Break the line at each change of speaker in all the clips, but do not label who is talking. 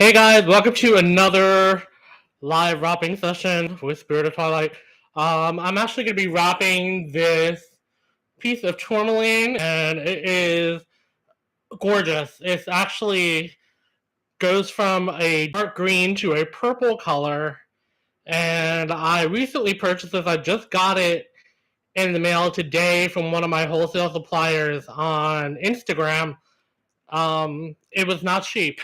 Hey guys, welcome to another live wrapping session with Spirit of Twilight. I'm actually going to be wrapping this piece of tourmaline, and it is gorgeous. It's actually goes from a dark green to a purple color, and I recently purchased this. I just got it in the mail today from one of my wholesale suppliers on Instagram. It was not cheap.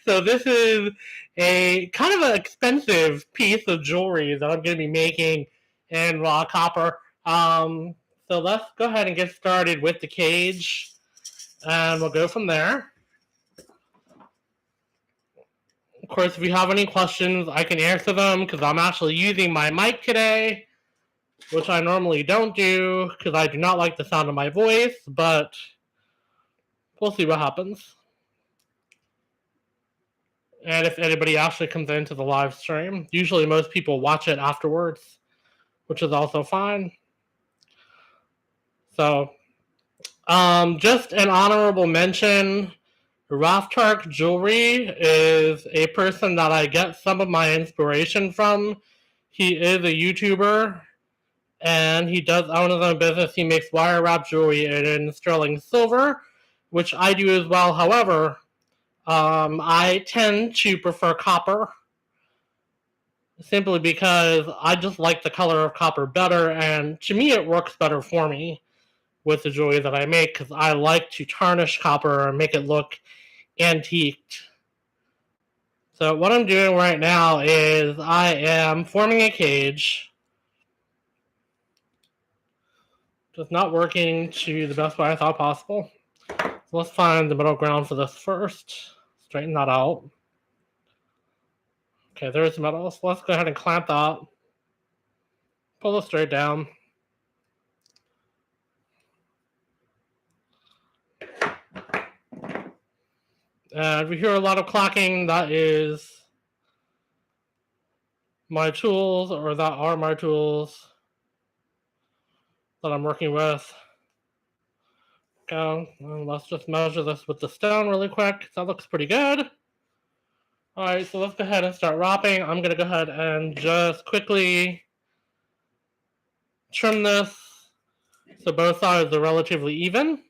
So this is a kind of an expensive piece of jewelry that I'm going to be making in raw copper. So let's go ahead and get started with the cage, and we'll go from there. Of course, if you have any questions, I can answer them because I'm actually using my mic today, which I normally don't do because I do not like the sound of my voice, but we'll see what happens. And if anybody actually comes into the live stream, usually most people watch it afterwards, which is also fine. So, just an honorable mention, Raftark Jewelry is a person that I get some of my inspiration from. He is a YouTuber, and he does own his own business. He makes wire wrap jewelry in sterling silver, which I do as well. However, I tend to prefer copper, simply because I just like the color of copper better, and to me it works better for me with the jewelry that I make because I like to tarnish copper and make it look antiqued. So what I'm doing right now is I am forming a cage. Just not working to the best way I thought possible. So let's find the middle ground for this first. Straighten that out. Okay, there's the metal. So let's go ahead and clamp that. Pull it straight down. And we hear a lot of clacking. That is my tools, or that are my tools that I'm working with. Okay, let's just measure this with the stone really quick. That looks pretty good. All right, so let's go ahead and start wrapping. I'm going to go ahead and just quickly trim this so both sides are relatively even.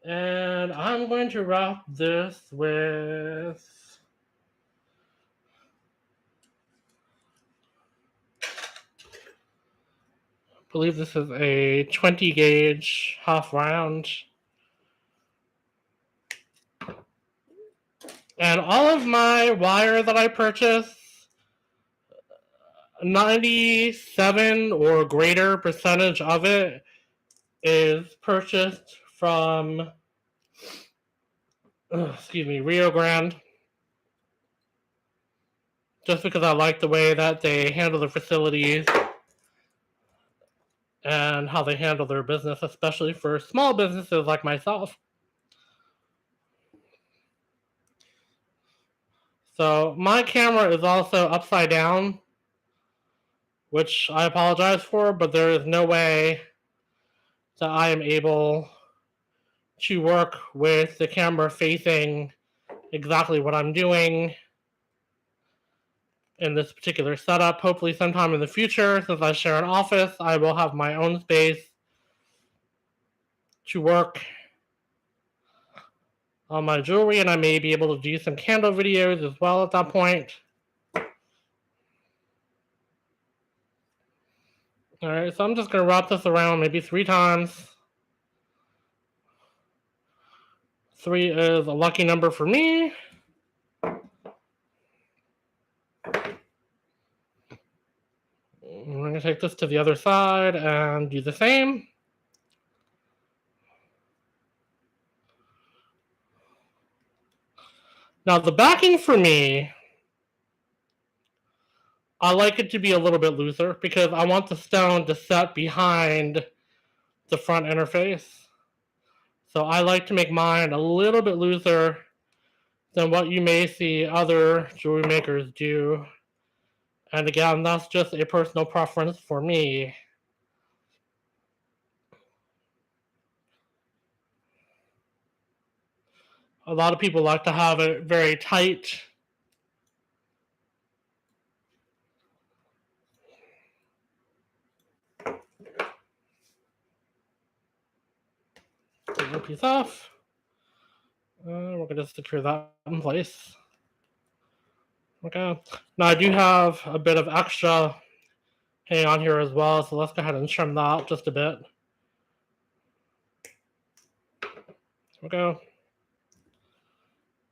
And I'm going to wrap this with I believe this is a 20 gauge half round. And all of my wire that I purchased, 97 or greater percentage of it is purchased from, Rio Grande. Just because I like the way that they handle the facilities and how they handle their business, especially for small businesses like myself. So my camera is also upside down, which I apologize for, but there is no way that I am able to work with the camera facing exactly what I'm doing in this particular setup. Hopefully sometime in the future, since I share an office, I will have my own space to work on my jewelry, and I may be able to do some candle videos as well at that point. All right, so I'm just going to wrap this around maybe 3 times. 3 is a lucky number for me. I'm going to take this to the other side and do the same. Now the backing for me, I like it to be a little bit looser because I want the stone to set behind the front interface. So I like to make mine a little bit looser than what you may see other jewelry makers do. And again, that's just a personal preference for me. A lot of people like to have it very tight. Take one piece off. We're going to secure that in place. Okay. Now I do have a bit of extra hanging on here as well, so let's go ahead and trim that just a bit. There we go.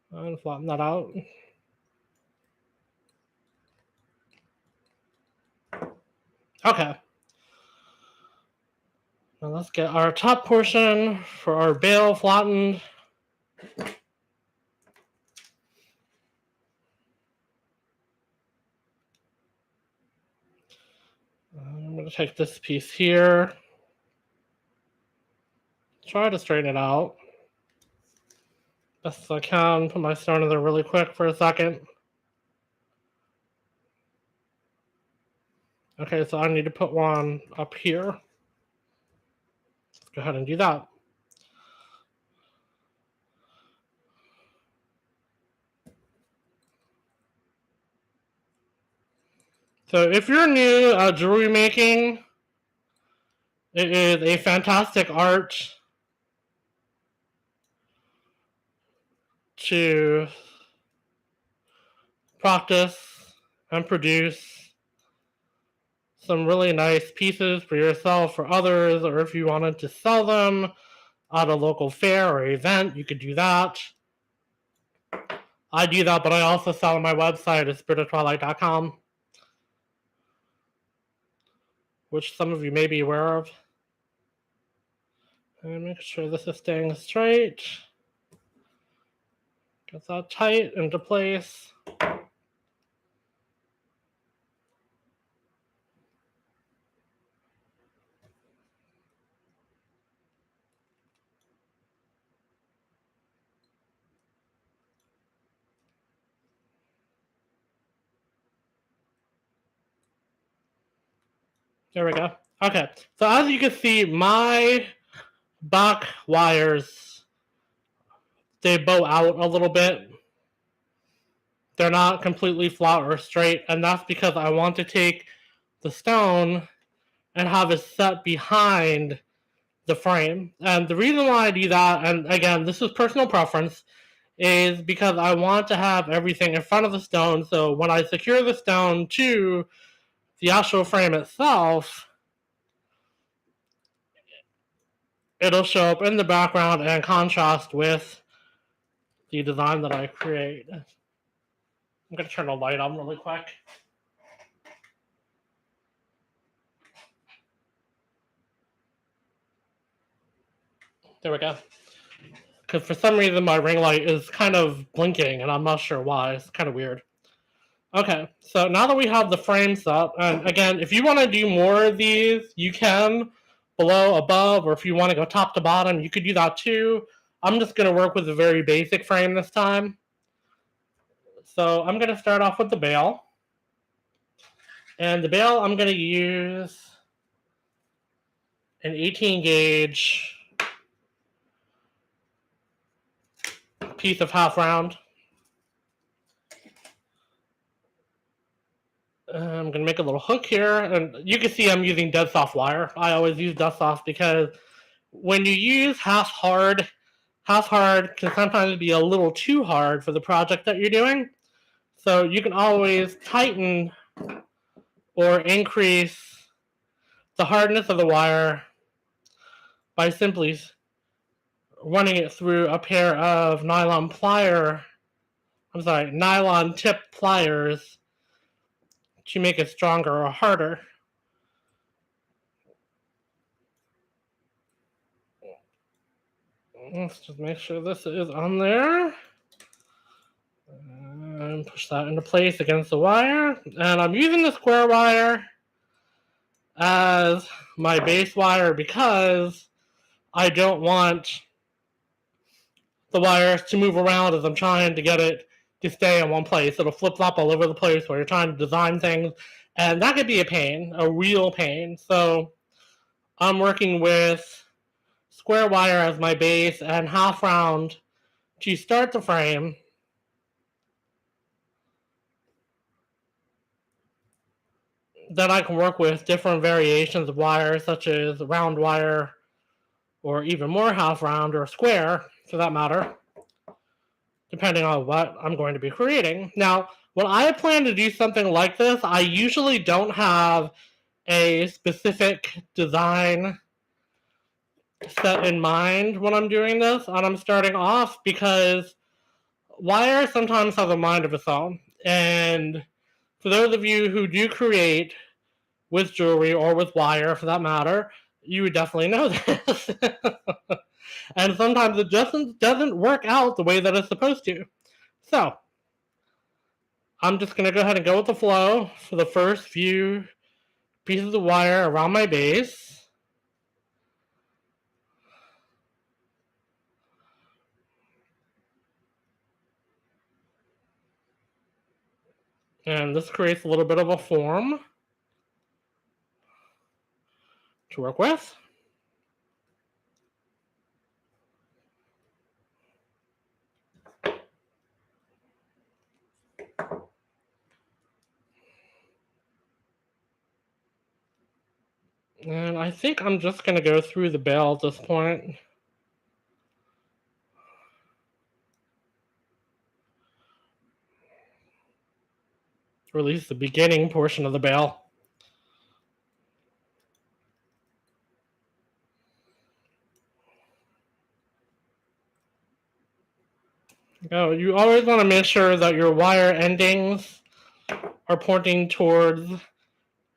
And flatten that out. Okay. Now let's get our top portion for our bale flattened. I'm going to take this piece here. Try to straighten it out best as I can. Put my stone in there really quick for a second. Okay, so I need to put one up here. Let's go ahead and do that. So if you're new at jewelry making, it is a fantastic art to practice and produce some really nice pieces for yourself, for others, or if you wanted to sell them at a local fair or event, you could do that. I do that, but I also sell on my website at spiritofTwilight.com, which some of you may be aware of. And make sure this is staying straight. Get that tight into place. There we go. Okay, so as you can see, my back wires, they bow out a little bit. They're not completely flat or straight, and that's because I want to take the stone and have it set behind the frame. And the reason why I do that, and again, this is personal preference, is because I want to have everything in front of the stone, so when I secure the stone to the actual frame itself, it'll show up in the background and contrast with the design that I create. I'm going to turn the light on really quick. There we go. Because for some reason my ring light is kind of blinking and I'm not sure why. It's kind of weird. Okay, so now that we have the frames up, and again, if you want to do more of these, you can below, above, or if you want to go top to bottom, you could do that too. I'm just going to work with a very basic frame this time. So I'm going to start off with the bale. And the bale, I'm going to use an 18 gauge piece of half round. I'm going to make a little hook here, and you can see I'm using dead soft wire. I always use dead soft because when you use half hard can sometimes be a little too hard for the project that you're doing. So you can always tighten or increase the hardness of the wire by simply running it through a pair of nylon tip pliers to make it stronger or harder. Let's just make sure this is on there. And push that into place against the wire. And I'm using the square wire as my base wire because I don't want the wires to move around as I'm trying to get it to stay in one place. It'll flip-flop all over the place while you're trying to design things, and that could be a pain, a real pain. So I'm working with square wire as my base and half round to start the frame, then I can work with different variations of wire, such as round wire, or even more half round or square, for that matter, depending on what I'm going to be creating. Now, when I plan to do something like this, I usually don't have a specific design set in mind when I'm doing this, and I'm starting off because wire sometimes has a mind of its own. And for those of you who do create with jewelry or with wire for that matter, you would definitely know this. And sometimes it just doesn't work out the way that it's supposed to. So I'm just going to go ahead and go with the flow for the first few pieces of wire around my base. And this creates a little bit of a form to work with. And I think I'm just going to go through the bell at this point. Or at least the beginning portion of the bell. Oh, you always want to make sure that your wire endings are pointing towards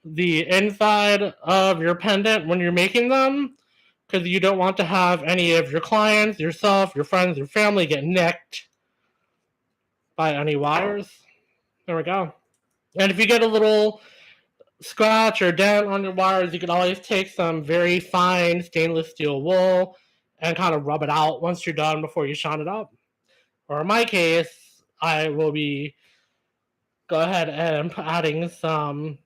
the inside of your pendant when you're making them, because you don't want to have any of your clients, yourself, your friends, your family get nicked by any wires. There we go. And if you get a little scratch or dent on your wires, you can always take some very fine stainless steel wool and kind of rub it out once you're done before you shine it up. Or in my case, I will be go ahead and adding some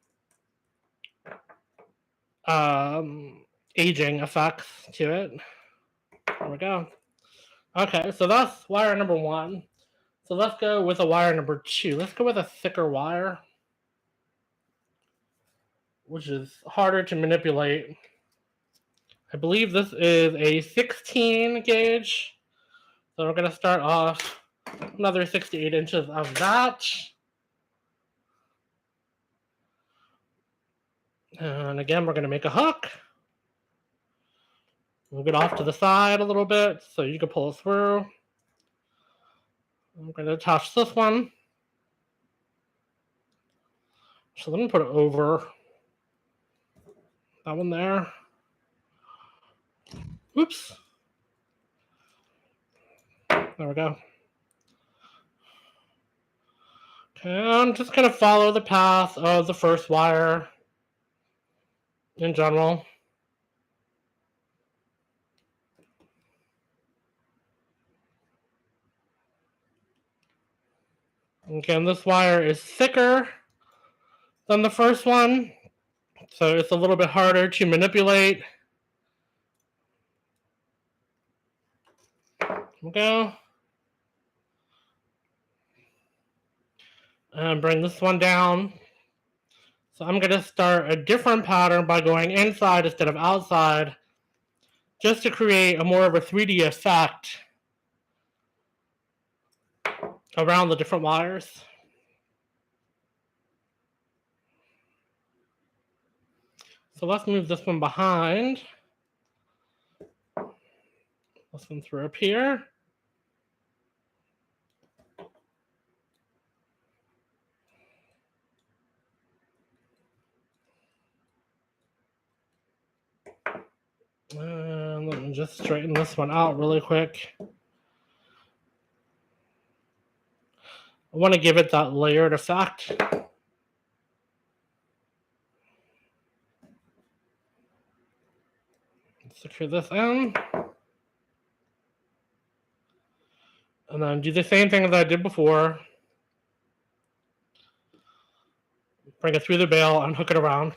aging effects to it. There we go. Okay, so that's wire number 1. So let's go with a wire number 2. Let's go with a thicker wire, which is harder to manipulate. I believe this is a 16 gauge. So we're going to start off another 6 to 8 inches of that. And again, we're going to make a hook. Move it off to the side a little bit so you can pull it through. I'm going to attach this one. So let me put it over that one there. Oops. There we go. Okay, I'm just going to follow the path of the first wire in general. Again, this wire is thicker than the first one, so it's a little bit harder to manipulate. There we go. And bring this one down. So I'm going to start a different pattern by going inside instead of outside, just to create a more of a 3D effect around the different wires. So let's move this one behind. This one through up here. And let me just straighten this one out really quick. I want to give it that layered effect. Secure this in. And then do the same thing as I did before. Bring it through the bail and hook it around.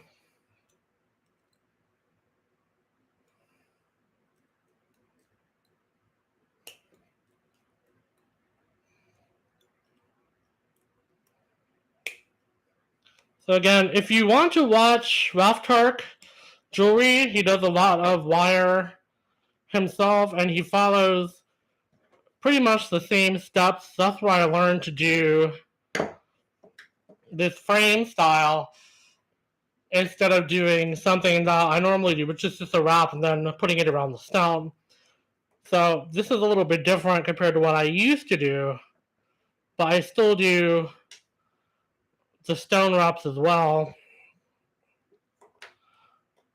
So again, if you want to watch Ralph Tark jewelry, he does a lot of wire himself, and he follows pretty much the same steps. That's where I learned to do this frame style instead of doing something that I normally do, which is just a wrap and then putting it around the stone. So this is a little bit different compared to what I used to do, but I still do the stone wraps as well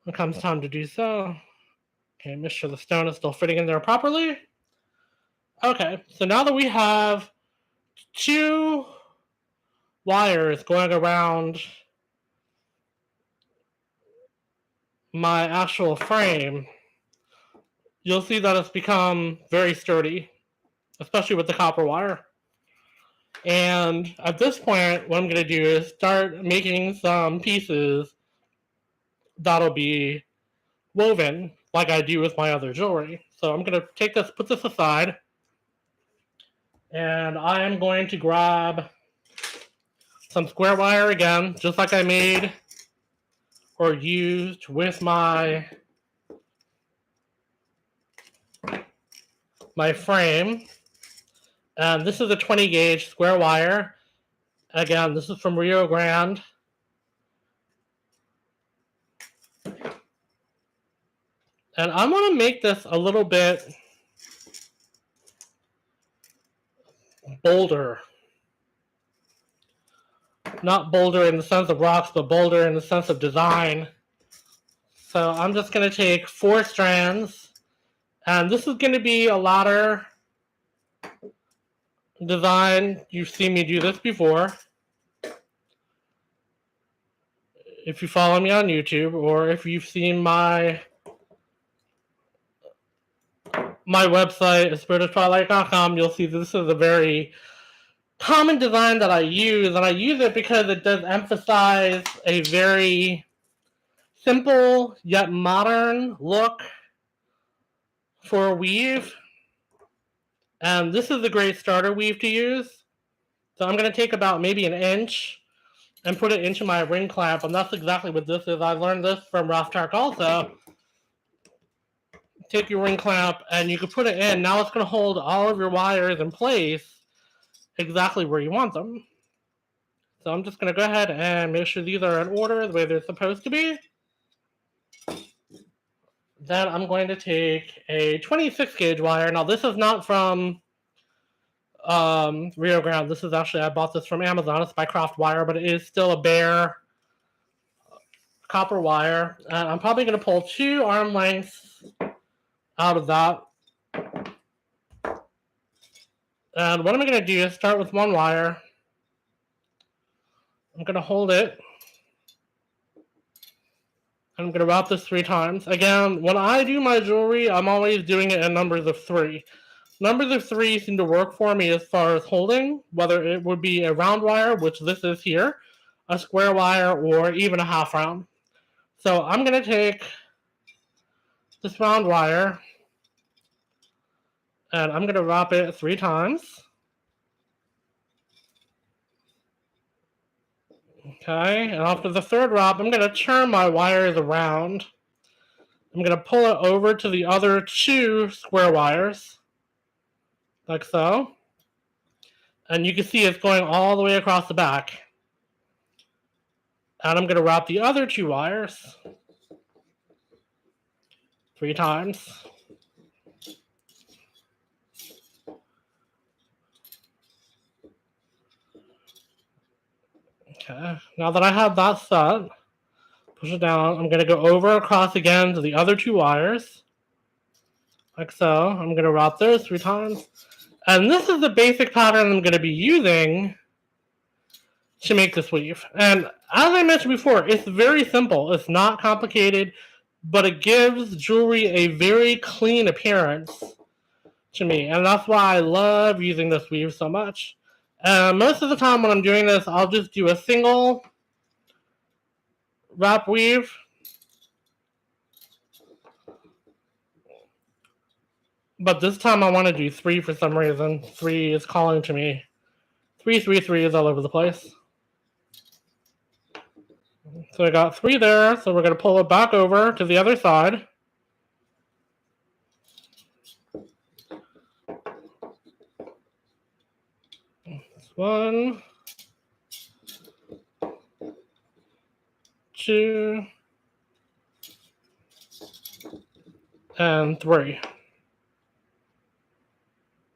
when it comes time to do so. Okay, make sure the stone is still fitting in there properly. Okay, so now that we have 2 wires going around my actual frame, you'll see that it's become very sturdy, especially with the copper wire. And at this point, what I'm going to do is start making some pieces that'll be woven like I do with my other jewelry. So I'm going to take this, put this aside, and I am going to grab some square wire again, just like I made or used with my frame. And this is a 20 gauge square wire. Again, this is from Rio Grande. And I'm going to make this a little bit bolder. Not bolder in the sense of rocks, but bolder in the sense of design. So I'm just going to take 4 strands. And this is going to be a ladder design. You've seen me do this before. If you follow me on YouTube, or if you've seen my website, spiritoftwilight.com, you'll see this is a very common design that I use, and I use it because it does emphasize a very simple yet modern look for a weave. And this is a great starter weave to use. So I'm going to take about maybe an inch and put it into my ring clamp, and that's exactly what this is. I learned this from Ralph Tark also. Take your ring clamp and you can put it in. Now it's going to hold all of your wires in place exactly where you want them. So I'm just going to go ahead and make sure these are in order the way they're supposed to be. Then I'm going to take a 26 gauge wire. Now this is not from Rio Grande. This is actually, I bought this from Amazon. It's by Craft Wire, but it is still a bare copper wire. And I'm probably going to pull 2 arm lengths out of that. And what I'm going to do is start with 1 wire. I'm going to hold it. I'm going to wrap this 3 times. Again, when I do my jewelry, I'm always doing it in numbers of 3. Numbers of 3 seem to work for me as far as holding, whether it would be a round wire, which this is here, a square wire, or even a half round. So I'm going to take this round wire, and I'm going to wrap it 3 times. Okay, and after the 3rd wrap, I'm going to turn my wires around. I'm going to pull it over to the other 2 square wires, like so. And you can see it's going all the way across the back. And I'm going to wrap the other 2 wires 3 times. Okay, now that I have that set, push it down. I'm going to go over across again to the other 2 wires, like so. I'm going to wrap those 3 times. And this is the basic pattern I'm going to be using to make this weave. And as I mentioned before, it's very simple. It's not complicated, but it gives jewelry a very clean appearance to me. And that's why I love using this weave so much. Most of the time when I'm doing this, I'll just do a single wrap weave. But this time I want to do 3 for some reason. 3 is calling to me. 3, 3, 3 is all over the place. So I got 3 there, so we're going to pull it back over to the other side. One, 2, and 3.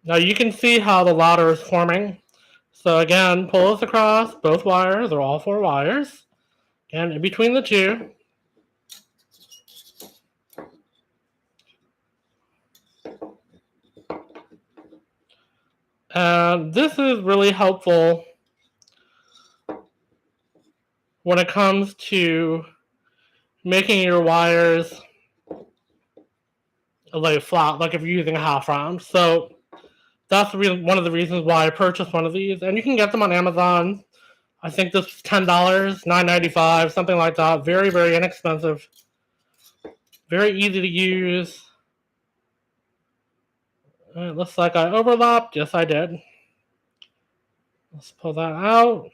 Now you can see how the ladder is forming. So again, pull this across both wires, or all 4 wires, and in between the 2. And this is really helpful when it comes to making your wires lay flat, like if you're using a half round. So that's one of the reasons why I purchased one of these. And you can get them on Amazon. I think this was $10, $9.95, something like that. Very, very inexpensive. Very easy to use. It looks like I overlapped. Yes, I did. Let's pull that out.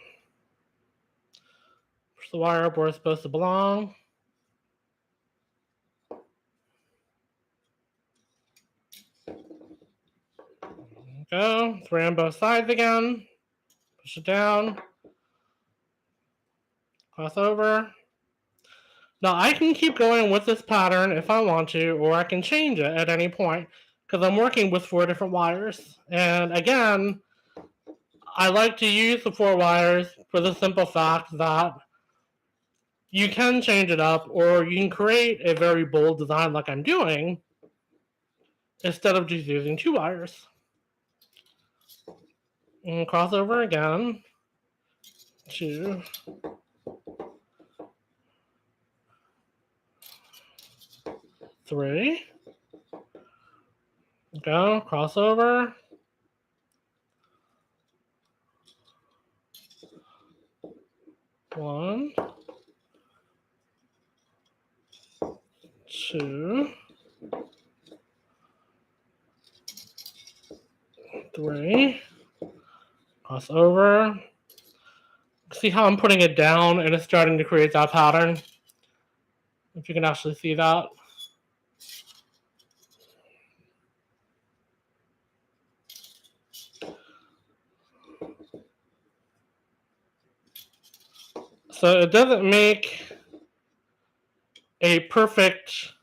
Push the wire up where it's supposed to belong. Go. 3 on both sides again. Push it down. Cross over. Now I can keep going with this pattern if I want to, or I can change it at any point because I'm working with 4 different wires. And again, I like to use the 4 wires for the simple fact that you can change it up, or you can create a very bold design like I'm doing instead of just using 2 wires. And cross over again. 2, 3. Go, cross over. 1, 2, 3. Cross over. See how I'm putting it down and it's starting to create that pattern? If you can actually see that. So it doesn't make a perfect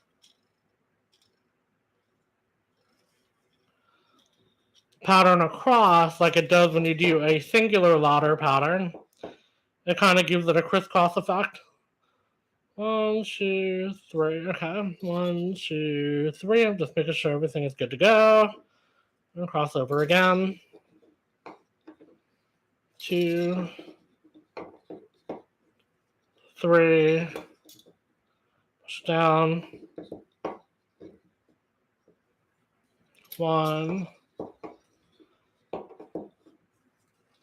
pattern across like it does when you do a singular ladder pattern. It kind of gives it a crisscross effect. 1, 2, 3. Okay. 1, 2, 3. I'm just making sure everything is good to go. And cross over again. 2, 3. Push down. 1,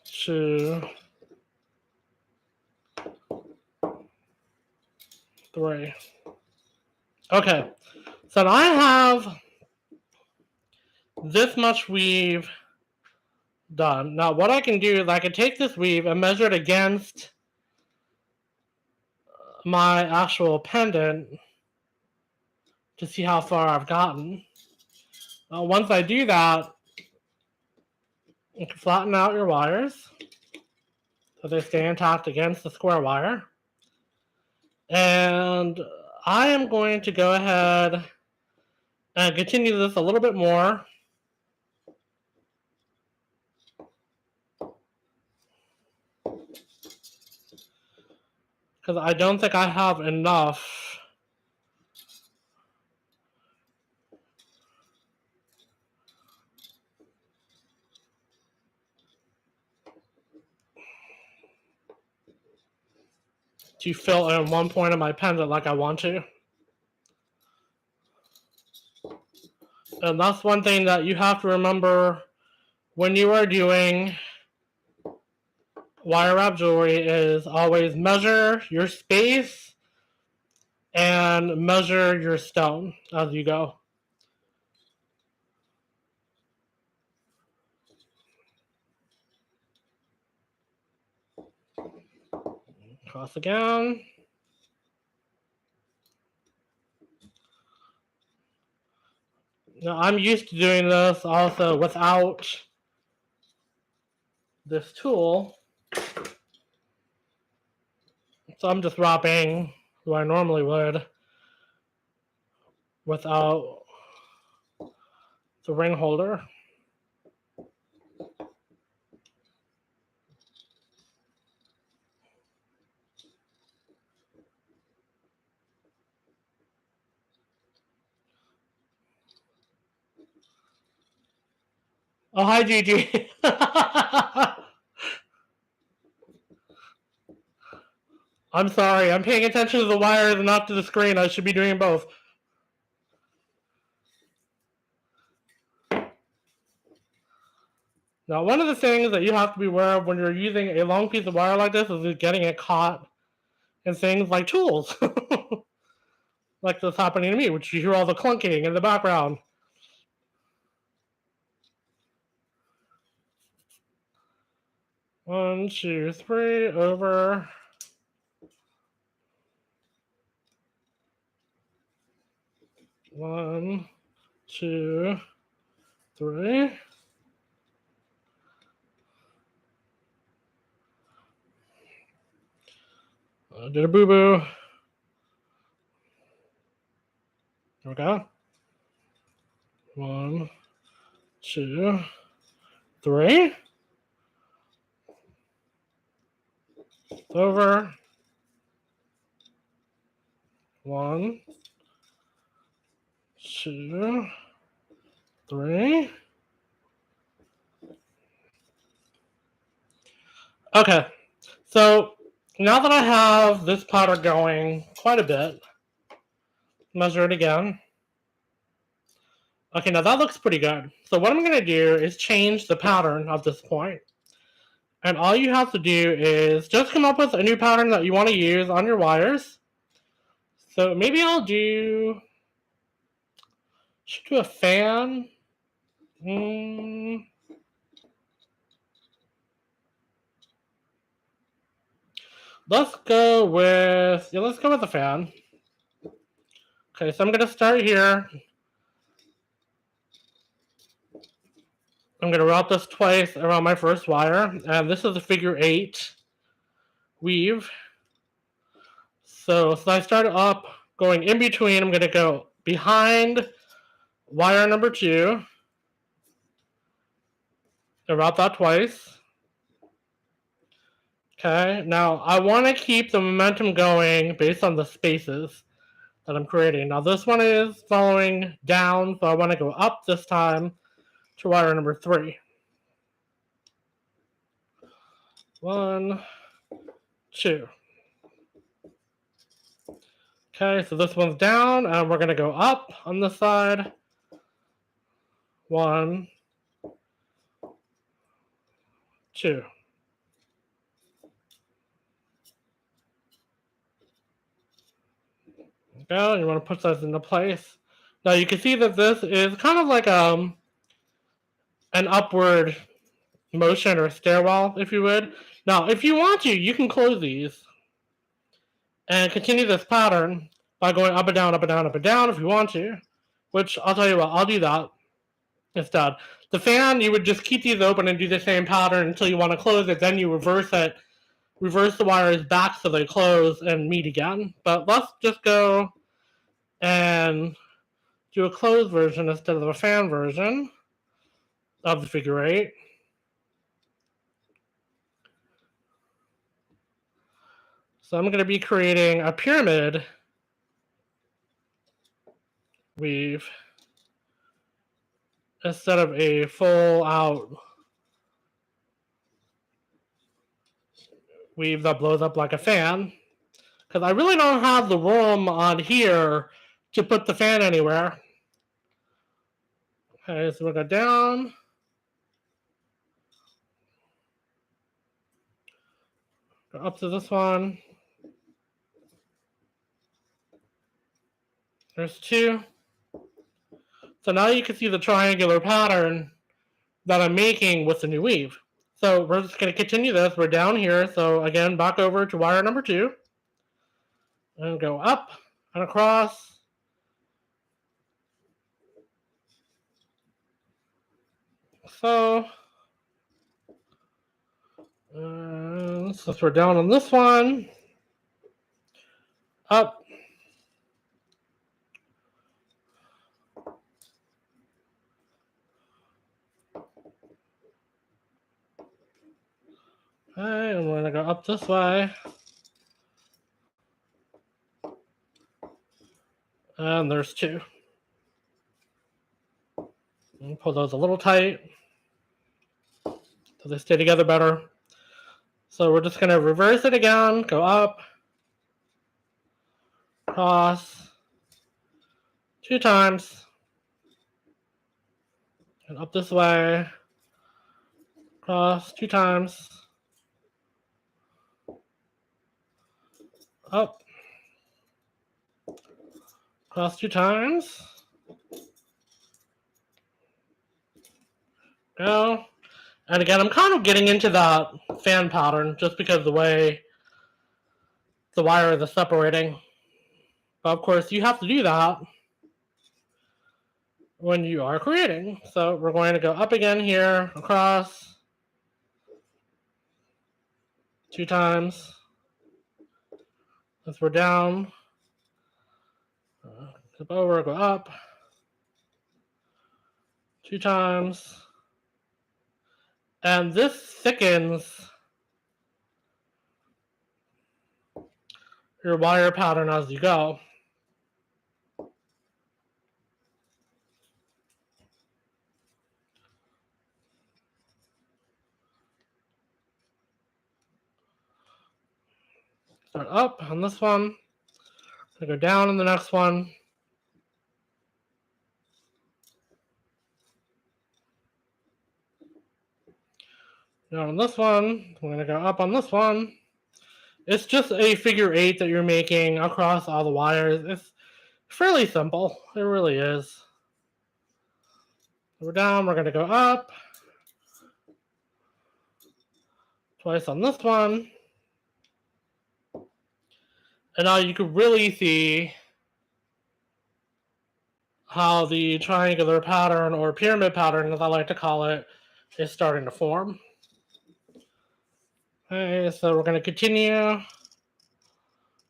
2, 3. Okay. So now I have this much weave done. Now what I can do is I can take this weave and measure it against my actual pendant to see how far I've gotten. Once I do that, you can flatten out your wires so they stay intact against the square wire. And I am going to go ahead and continue this a little bit more. Because I don't think I have enough to fill in one point of my pendant like I want to. And that's one thing that you have to remember when you are doing wire wrap jewelry is always measure your space and measure your stone as you go. Cross again. Now, I'm used to doing this also without this tool. So I'm just wrapping who I normally would without the ring holder. Oh, hi, Gigi. I'm sorry. I'm paying attention to the wires and not to the screen. I should be doing both. Now, one of the things that you have to be aware of when you're using a long piece of wire like this is getting it caught in things like tools. Like this happening to me, which you hear all the clunking in the background. One, two, three, over. One, two, three. I did a boo-boo. There we go. One, two, three. Over. One, two, three. Okay, so now that I have this powder going quite a bit, measure it again. Okay, now that looks pretty good. So what I'm going to do is change the pattern at this point. And all you have to do is just come up with a new pattern that you want to use on your wires. So maybe I'll do, should do a fan. Let's go with the fan. Okay, so I'm going to start here. I'm going to wrap this twice around my first wire. And this is a figure 8 weave. So I start up going in between. I'm going to go behind wire number 2. And wrap that twice. Okay, now I want to keep the momentum going based on the spaces that I'm creating. Now this one is following down, so I want to go up this time to wire number 3. 1, 2. Okay, so this one's down, and we're going to go up on this side. 1, 2. Go, and you want to put those into place. Now you can see that this is kind of like an upward motion or stairwell, if you would. Now, if you want to, you can close these and continue this pattern by going up and down, up and down, up and down if you want to, which I'll tell you what, I'll do that instead. The fan, you would just keep these open and do the same pattern until you want to close it, then you reverse it, reverse the wires back so they close and meet again. But let's just go and do a closed version instead of a fan version of the figure 8. So I'm going to be creating a pyramid weave instead of a full out weave that blows up like a fan. Because I really don't have the room on here to put the fan anywhere. Okay, so we'll go down. Go up to this one. There's 2. So now you can see the triangular pattern that I'm making with the new weave. So we're just going to continue this. We're down here. So again, back over to wire number 2. And go up and across. so. Since we're down on this one, up. Okay, and we're gonna go up this way. And there's two. And pull those a little tight so they stay together better. So we're just gonna reverse it again, go up, cross, 2 times, and up this way, cross 2 times, up, cross 2 times, go. And again, I'm kind of getting into that fan pattern just because of the way the wire is separating. But of course, you have to do that when you are creating. So we're going to go up again here, across, 2 times. As we're down, flip over, go up, 2 times. And this thickens your wire pattern as you go. Start up on this one, go down in the next one. Down on this one, we're going to go up on this one. It's just a figure 8 that you're making across all the wires. It's fairly simple. It really is. We're down, we're going to go up. Twice on this one. And now you can really see how the triangular pattern, or pyramid pattern as I like to call it, is starting to form. Okay, so we're going to continue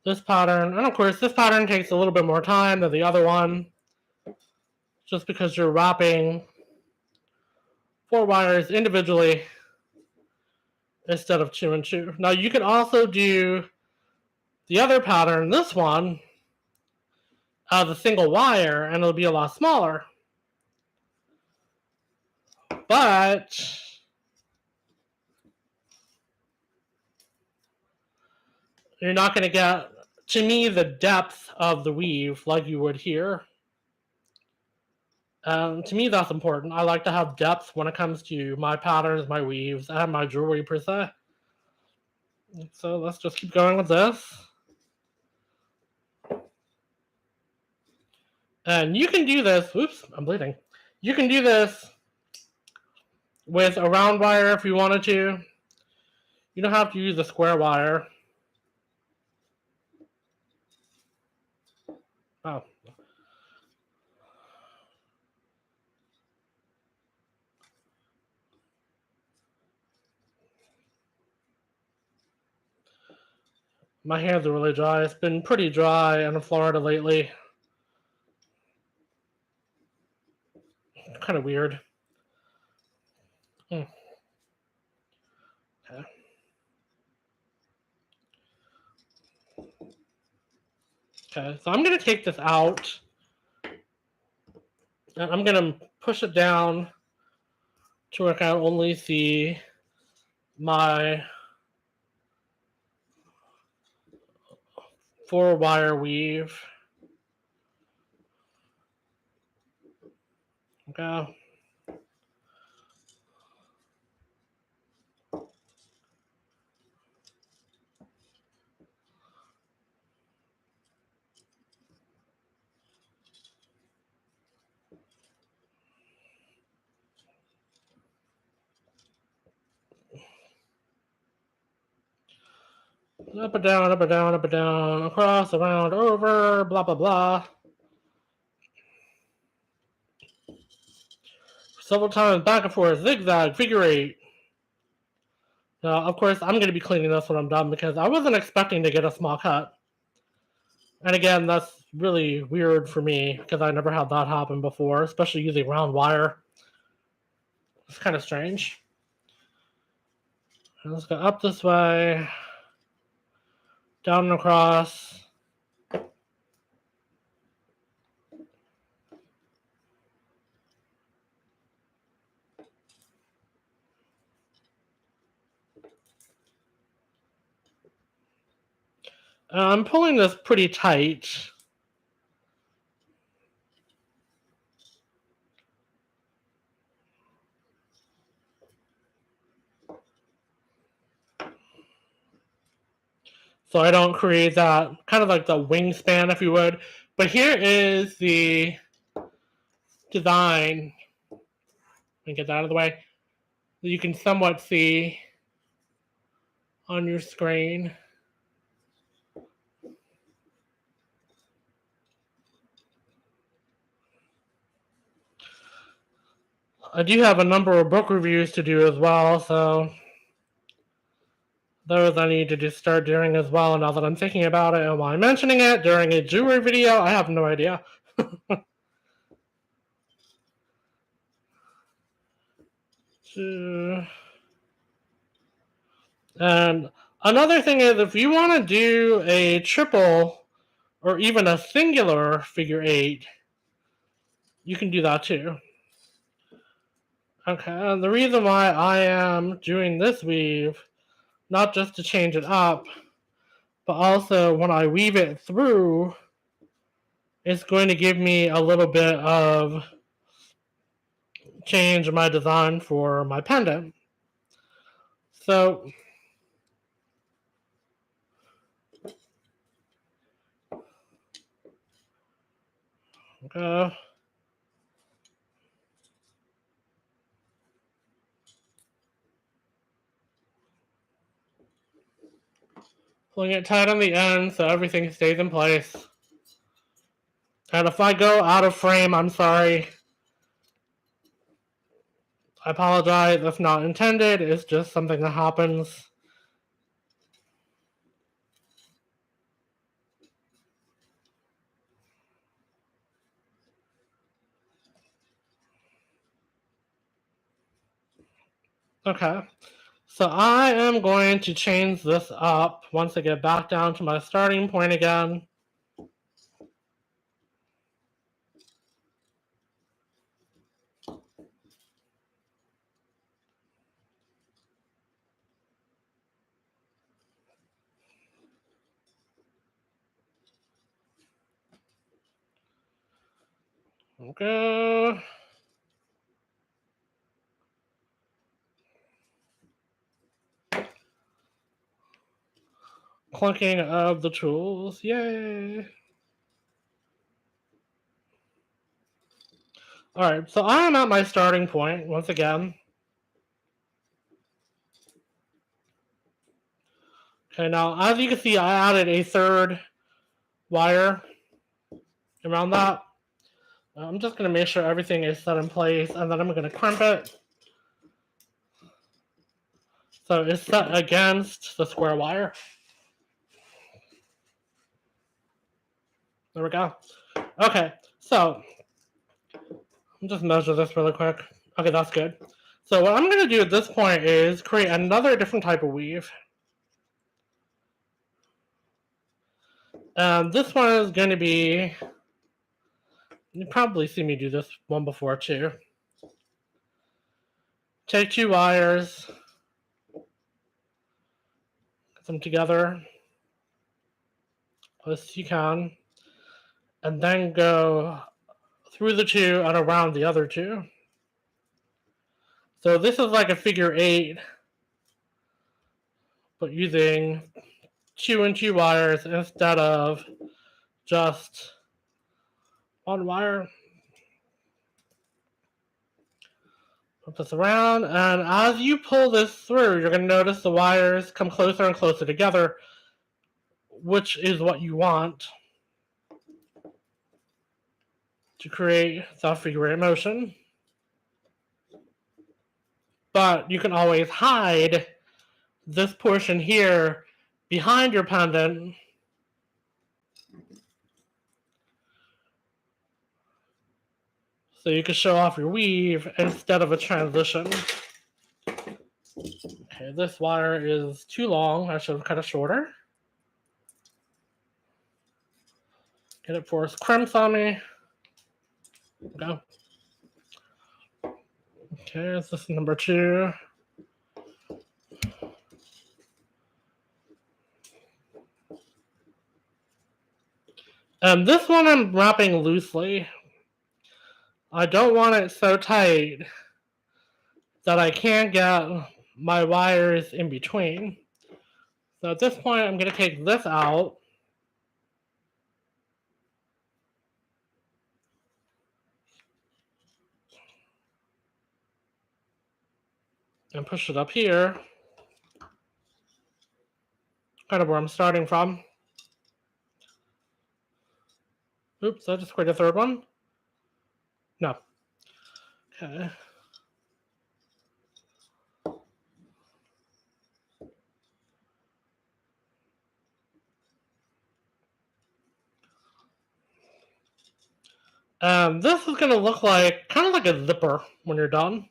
this pattern. And of course, this pattern takes a little bit more time than the other one, just because you're wrapping 4 wires individually instead of 2 and 2. Now you can also do the other pattern, this one, as a single wire, and it'll be a lot smaller. But you're not going to get, to me, the depth of the weave like you would here. To me, that's important. I like to have depth when it comes to my patterns, my weaves, and my jewelry per se. So let's just keep going with this. And you can do this, oops, I'm bleeding. You can do this with a round wire if you wanted to. You don't have to use a square wire. Oh. My hands are really dry. It's been pretty dry in Florida lately. Kind of weird. Okay. Okay, so I'm going to take this out. And I'm going to push it down to where I can only see my 4-wire weave. Okay. Up and down, up and down, up and down, across, around, over, blah, blah, blah. several times back and forth, zigzag, figure eight. Now, of course, I'm going to be cleaning this when I'm done because I wasn't expecting to get a small cut. And again, that's really weird for me because I never had that happen before, especially using round wire. It's kind of strange. Let's go up this way, down and across. I'm pulling this pretty tight. So I don't create that kind of like the wingspan, if you would. But here is the design. Let me get that out of the way. You can somewhat see on your screen. I do have a number of book reviews to do as well, so those I need to just start doing as well now that I'm thinking about it. And why I'm mentioning it during a jewelry video, I have no idea. And another thing is if you want to do a triple or even a singular figure eight, you can do that too. Okay, and the reason why I am doing this weave, not just to change it up, but also when I weave it through, it's going to give me a little bit of change in my design for my pendant. So, okay. Pulling it tight on the end so everything stays in place. And if I go out of frame, I'm sorry. I apologize. It's not intended. It's just something that happens. Okay. So I am going to change this up once I get back down to my starting point again. Okay. Clunking of the tools. Yay. Alright, so I am at my starting point once again. Okay, now as you can see, I added a third wire around that. I'm just going to make sure everything is set in place, and then I'm going to crimp it. So it's set against the square wire. There we go. Okay, so I'll just measure this really quick. Okay, that's good. So what I'm going to do at this point is create another different type of weave. This one is going to be, you've probably seen me do this one before too. Take two wires, put them together as you can, and then go through the two and around the other two. So this is like a figure eight, but using 2 and 2 wires instead of just one wire. Put this around, and as you pull this through, you're going to notice the wires come closer and closer together, which is what you want to create that figure eight motion. but you can always hide this portion here behind your pendant. So you can show off your weave instead of a transition. Okay, this wire is too long. I should have cut it shorter. Get it for its crimps on me. Go. Okay, this is number 2. And this one I'm wrapping loosely. I don't want it so tight that I can't get my wires in between. So at this point, I'm going to take this out. And push it up here. Kind of where I'm starting from. Oops, I just created a third one. No. Okay. This is going to look like, kind of like a zipper when you're done.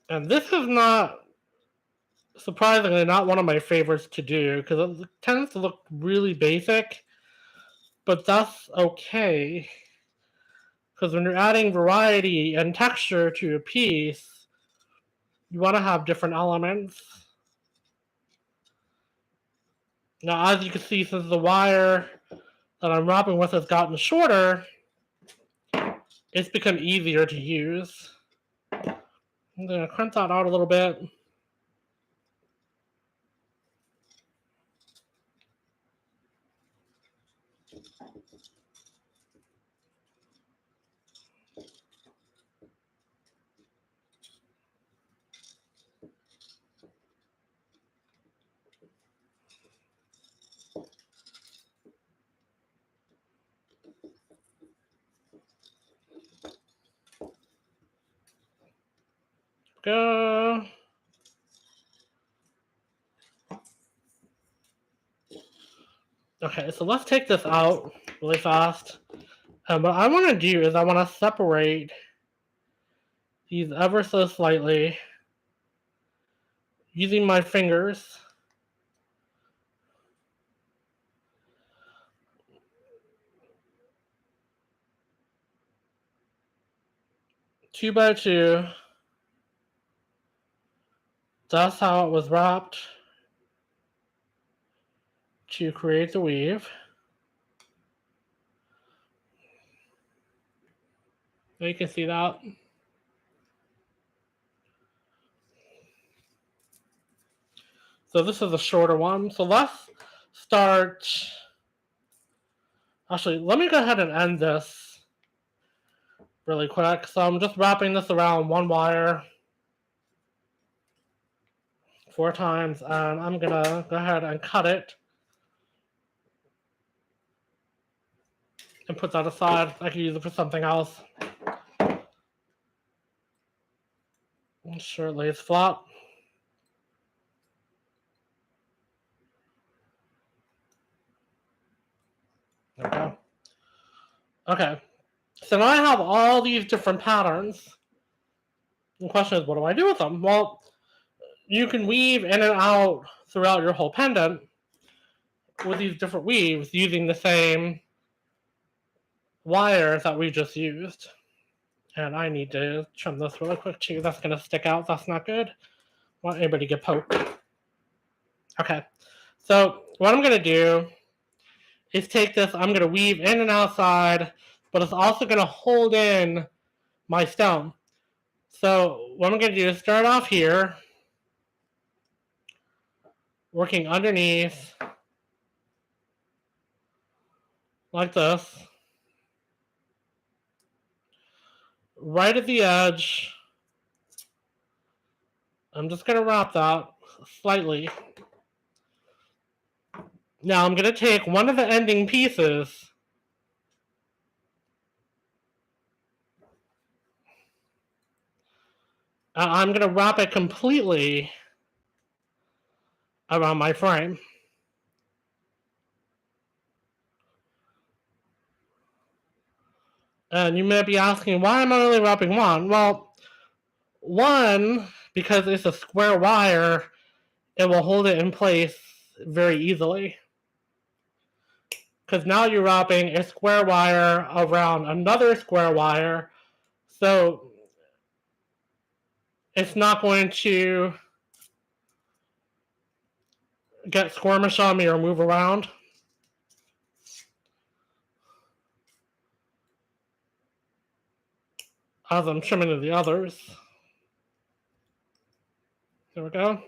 And this is not, surprisingly, not one of my favorites to do because it tends to look really basic, but that's okay. Because when you're adding variety and texture to a piece, you want to have different elements. Now, as you can see, since the wire that I'm wrapping with has gotten shorter, it's become easier to use. I'm going to crimp that out a little bit. Go. Okay, so let's take this out really fast. And what I want to do is I want to separate these ever so slightly using my fingers. Two by two. That's how it was wrapped to create the weave. You can see that. So this is a shorter one. So let's start. Actually, let me go ahead and end this really quick. So I'm just wrapping this around one wire 4 times, and I'm gonna go ahead and cut it and put that aside. I can use it for something else. Make sure it lays flat. There we go. Okay, so now I have all these different patterns. The question is, what do I do with them? Well, you can weave in and out throughout your whole pendant with these different weaves using the same wire that we just used. And I need to trim this really quick too. That's going to stick out. That's not good. I want anybody to get poked. Okay, so what I'm going to do is take this. I'm going to weave in and outside, but it's also going to hold in my stone. So what I'm going to do is start off here, working underneath, like this, right at the edge. I'm just going to wrap that slightly. Now I'm going to take one of the ending pieces and I'm going to wrap it completely around my frame. And you may be asking, why am I only wrapping one? Well, one, because it's a square wire, it will hold it in place very easily. Because now you're wrapping a square wire around another square wire, so it's not going to get squirmish on me or move around. As I'm trimming the others. There we go.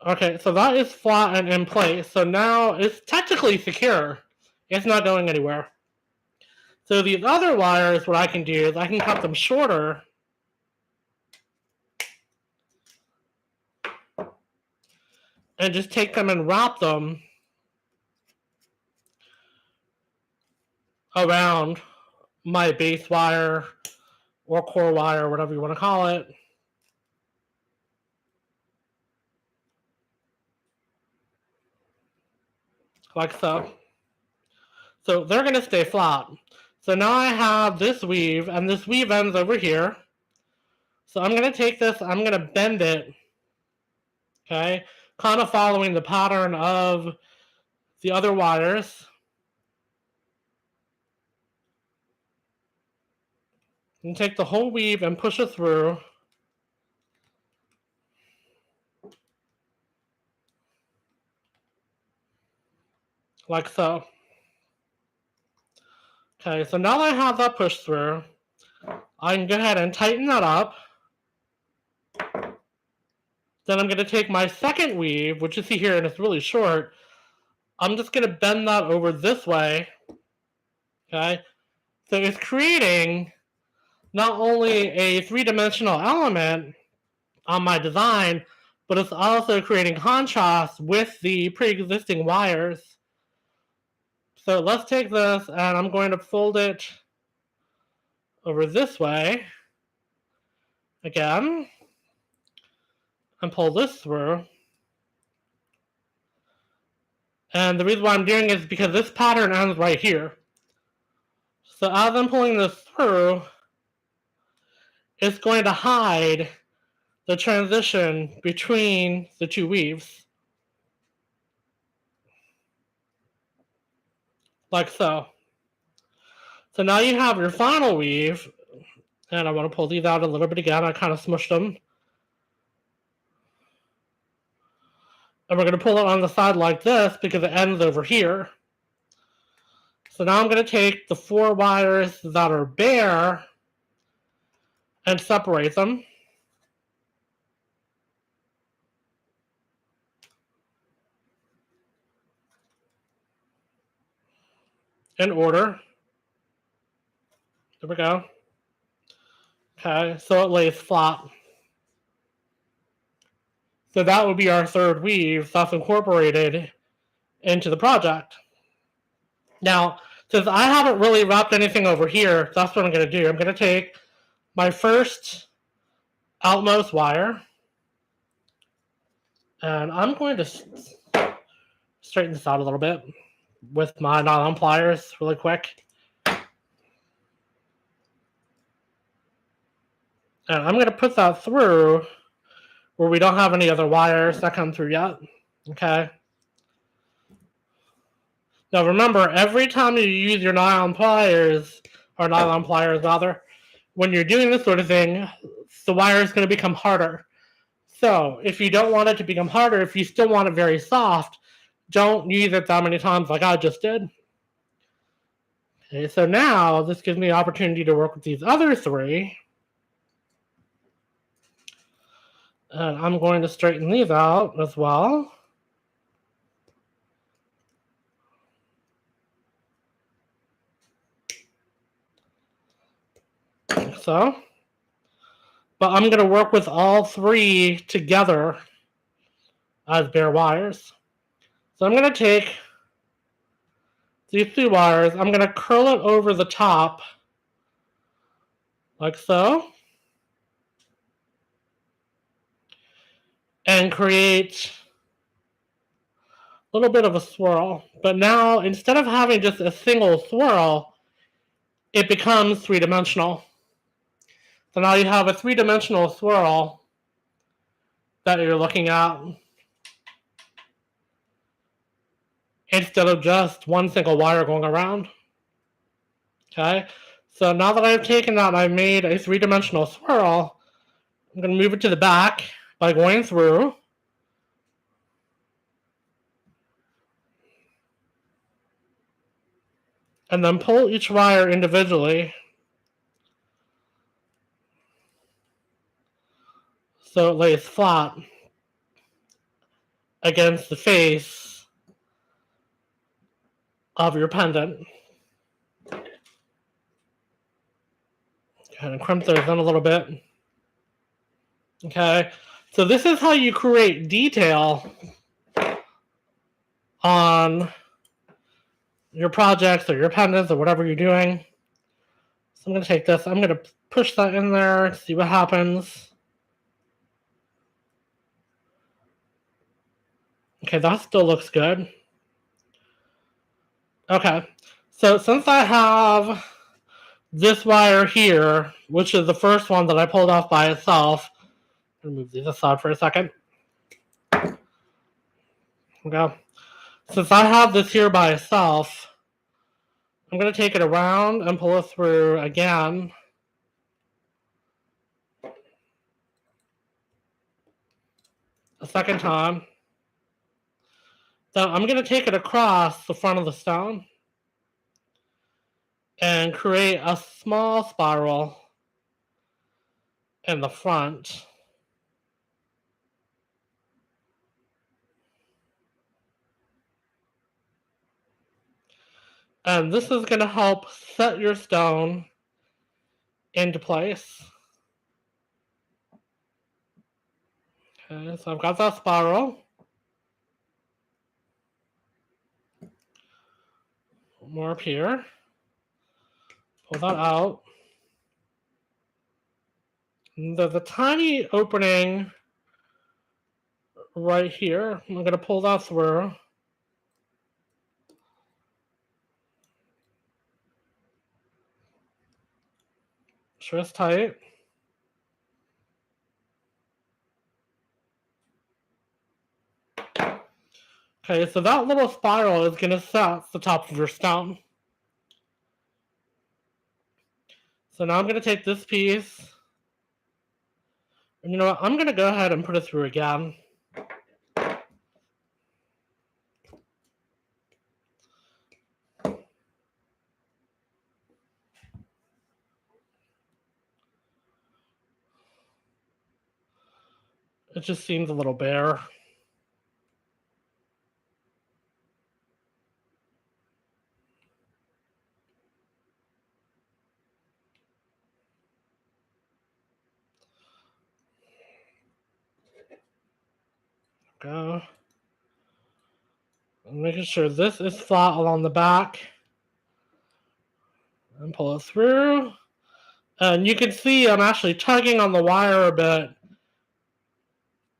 Okay, so that is flat and in place. So now it's technically secure. It's not going anywhere. So these other wires, what I can do is I can cut them shorter. And just take them and wrap them around my base wire or core wire, whatever you want to call it. Like so. So they're going to stay flat. So now I have this weave, and this weave ends over here. So I'm going to take this, I'm going to bend it, okay, kind of following the pattern of the other wires. And take the whole weave and push it through. Like so. Okay, so now that I have that pushed through, I can go ahead and tighten that up. Then I'm going to take my second weave, which you see here, and it's really short. I'm just going to bend that over this way. Okay, so it's creating not only a three-dimensional element on my design, but it's also creating contrast with the pre-existing wires. So let's take this, and I'm going to fold it over this way again, and pull this through. And the reason why I'm doing it is because this pattern ends right here. So as I'm pulling this through, it's going to hide the transition between the two weaves. Like so. So now you have your final weave, and I want to pull these out a little bit again. I kind of smushed them. And we're going to pull it on the side like this because it ends over here. So now I'm going to take the 4 wires that are bare and separate them. In order. There we go. Okay, so it lays flat. So that would be our third weave that's incorporated into the project. Now, since I haven't really wrapped anything over here, that's what I'm going to do. I'm going to take my first outmost wire, and I'm going to straighten this out a little bit with my nylon pliers really quick. And I'm going to put that through where we don't have any other wires that come through yet. Okay. Now remember, every time you use your nylon pliers, rather, when you're doing this sort of thing, the wire is going to become harder. So if you don't want it to become harder, if you still want it very soft, don't use it that many times like I just did. Okay, so now this gives me the opportunity to work with these other 3. And I'm going to straighten these out as well. so. But I'm going to work with all three together as bare wires. So I'm going to take these two wires, I'm going to curl it over the top, like so, and create a little bit of a swirl. But now, instead of having just a single swirl, it becomes three-dimensional. So now you have a three-dimensional swirl that you're looking at, instead of just one single wire going around. Okay, so now that I've taken that and I've made a three-dimensional swirl, I'm going to move it to the back by going through. And then pull each wire individually so it lays flat against the face of your pendant. Kind of crimp those in a little bit. Okay, so this is how you create detail on your projects or your pendants or whatever you're doing. So I'm going to take this, I'm going to push that in there, see what happens. Okay, that still looks good. Okay, so since I have this wire here, which is the first one that I pulled off by itself, I'm going to move these aside for a second. Okay, since I have this here by itself, I'm going to take it around and pull it through again. A second time. Then I'm going to take it across the front of the stone and create a small spiral in the front. And this is going to help set your stone into place. Okay, so I've got that spiral. More up here. Pull that out. And there's a tiny opening right here. I'm going to pull that through. Sure it's tight. Okay, so that little spiral is going to set the top of your stone. So now I'm going to take this piece, and you know what, I'm going to go ahead and put it through again. It just seems a little bare. Go. I'm making sure this is flat along the back. And pull it through. And you can see I'm actually tugging on the wire a bit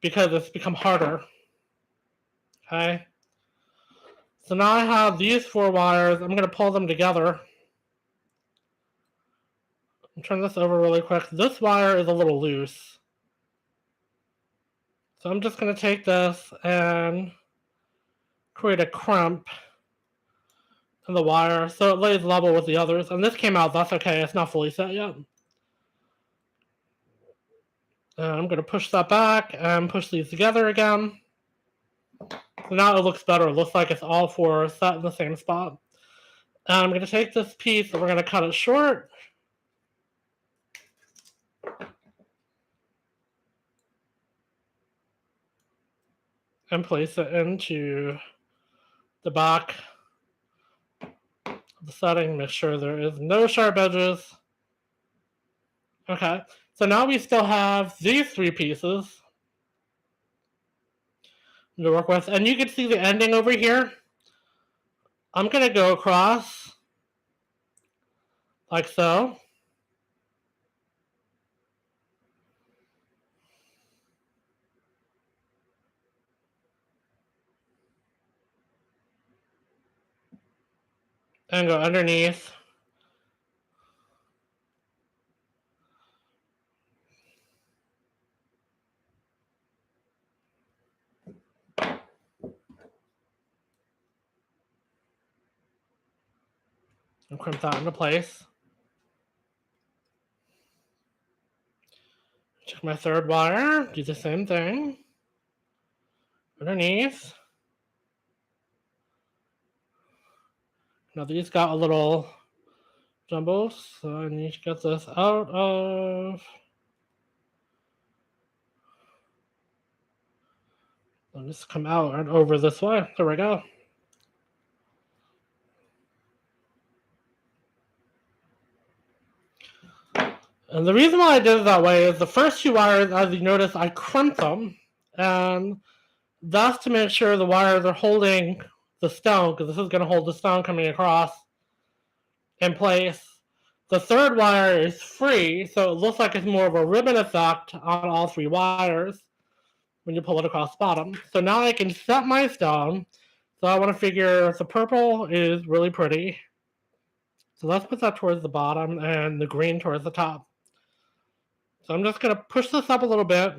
because it's become harder. Okay. So now I have these four wires. I'm going to pull them together. Turn this over really quick. This wire is a little loose. So I'm just going to take this and create a crimp in the wire so it lays level with the others. And this came out, that's okay. It's not fully set yet. And I'm going to push that back and push these together again. So now it looks better. It looks like it's all four set in the same spot. And I'm going to take this piece and we're going to cut it short. And place it into the back of the setting. Make sure there is no sharp edges. Okay, so now we still have these three pieces to work with, and you can see the ending over here. I'm going to go across like so. And go underneath. And crimp that into place. Check my third wire. Do the same thing. Underneath. Now these got a little jumbo, so I need to get this out of. Let me just come out and over this way. There we go. And the reason why I did it that way is the first two wires, as you notice, I crimped them. And that's to make sure the wires are holding the stone, because this is going to hold the stone coming across in place. The third wire is free, so it looks like it's more of a ribbon effect on all three wires when you pull it across the bottom. So now I can set my stone. So I want to figure the purple is really pretty. So let's put that towards the bottom and the green towards the top. So I'm just going to push this up a little bit.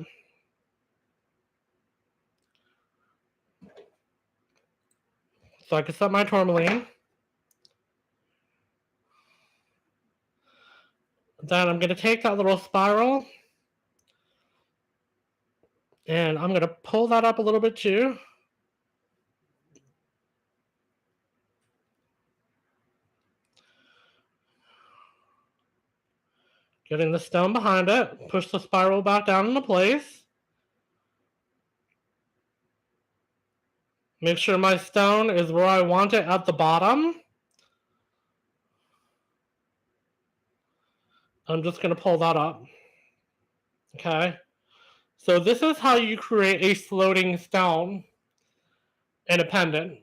So I can set my tourmaline. Then I'm going to take that little spiral and I'm going to pull that up a little bit too. Getting the stone behind it, push the spiral back down into place. Make sure my stone is where I want it at the bottom. I'm just going to pull that up. Okay. So this is how you create a floating stone in a pendant.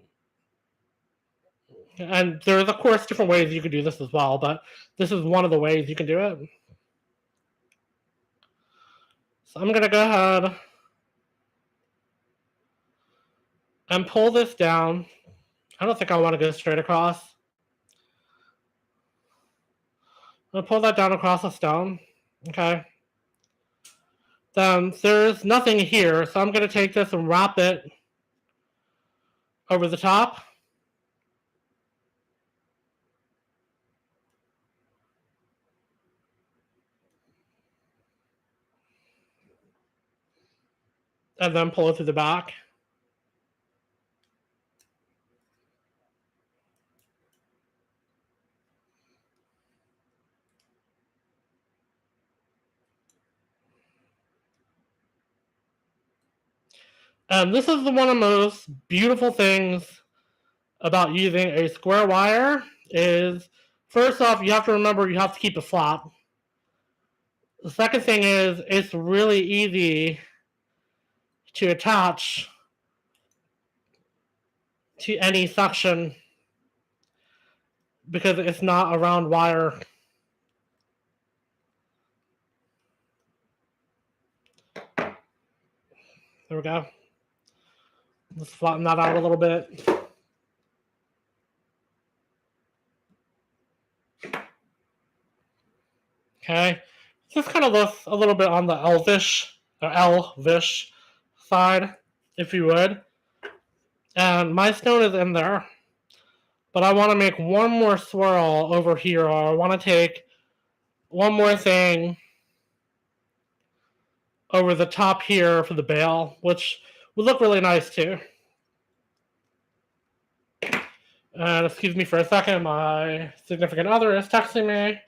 And there's, of course, different ways you could do this as well, but this is one of the ways you can do it. So I'm going to go ahead and pull this down. I don't think I want to go straight across. I'm going to pull that down across the stone. Okay. Then there's nothing here, so I'm going to take this and wrap it over the top. And then pull it through the back. And this is one of the most beautiful things about using a square wire is, first off, you have to remember you have to keep it flat. The second thing is it's really easy to attach to any section because it's not a round wire. There we go. Let's flatten that out a little bit. Okay. This kind of looks a little bit on the elvish side, if you would. And my stone is in there. But I want to make one more swirl over here, or I want to take one more thing over the top here for the bail, which would look really nice too. And excuse me for a second, my significant other is texting me.